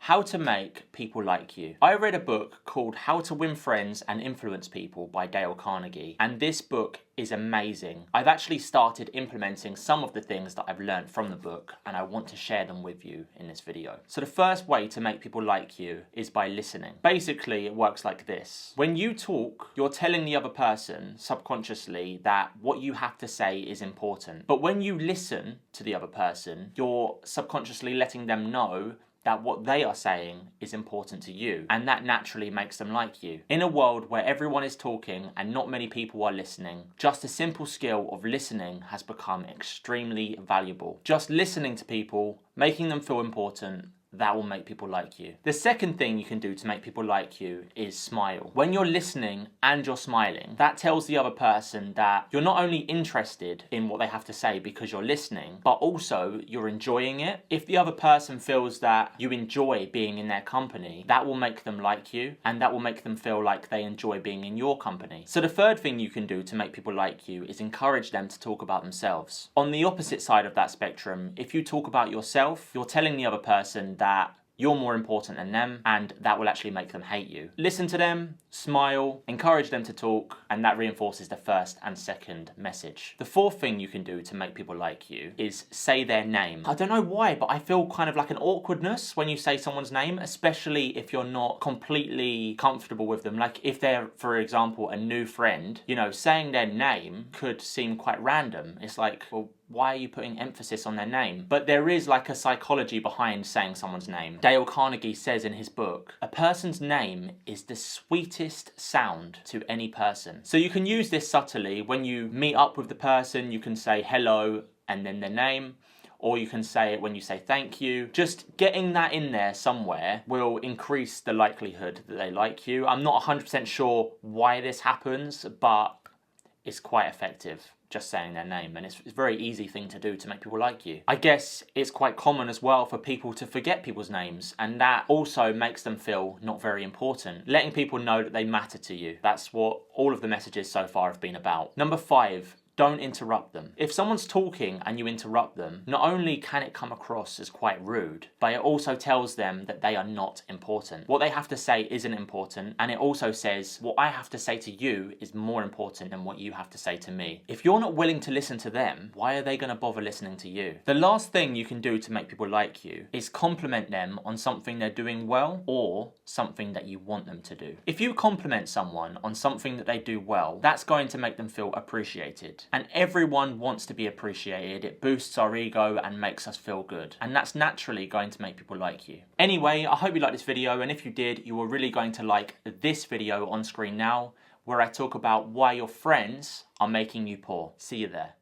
How to make people like you. I read a book called How to Win Friends and Influence People by Dale Carnegie, and this book is amazing. I've actually started implementing some of the things that I've learned from the book, and I want to share them with you in this video. So the first way to make people like you is by listening. Basically, it works like this. When you talk, you're telling the other person subconsciously that what you have to say is important. But when you listen to the other person, you're subconsciously letting them know that what they are saying is important to you, and that naturally makes them like you. In a world where everyone is talking and not many people are listening, just a simple skill of listening has become extremely valuable. Just listening to people, making them feel important, that will make people like you. The second thing you can do to make people like you is smile. When you're listening and you're smiling, that tells the other person that you're not only interested in what they have to say because you're listening, but also you're enjoying it. If the other person feels that you enjoy being in their company, that will make them like you, and that will make them feel like they enjoy being in your company. So the third thing you can do to make people like you is encourage them to talk about themselves. On the opposite side of that spectrum, if you talk about yourself, you're telling the other person that you're more important than them, and that will actually make them hate you. Listen to them, smile, encourage them to talk, and that reinforces the first and second message. The fourth thing you can do to make people like you is say their name. I don't know why, but I feel kind of like an awkwardness when you say someone's name, especially if you're not completely comfortable with them. Like if they're, for example, a new friend, you know, saying their name could seem quite random. It's like, well, why are you putting emphasis on their name? But there is like a psychology behind saying someone's name. Dale Carnegie says in his book, a person's name is the sweetest sound to any person. So you can use this subtly. When you meet up with the person, you can say hello and then their name, or you can say it when you say thank you. Just getting that in there somewhere will increase the likelihood that they like you. I'm not 100% sure why this happens, but it's quite effective. Just saying their name, and it's a very easy thing to do to make people like you. I guess it's quite common as well for people to forget people's names, and that also makes them feel not very important. Letting people know that they matter to you. That's what all of the messages so far have been about. Number 5. Don't interrupt them. If someone's talking and you interrupt them, not only can it come across as quite rude, but it also tells them that they are not important. What they have to say isn't important, and it also says what I have to say to you is more important than what you have to say to me. If you're not willing to listen to them, why are they going to bother listening to you? The last thing you can do to make people like you is compliment them on something they're doing well or something that you want them to do. If you compliment someone on something that they do well, that's going to make them feel appreciated. And everyone wants to be appreciated. It boosts our ego and makes us feel good. And that's naturally going to make people like you. Anyway, I hope you liked this video, and if you did, you are really going to like this video on screen now, where I talk about why your friends are making you poor. See you there.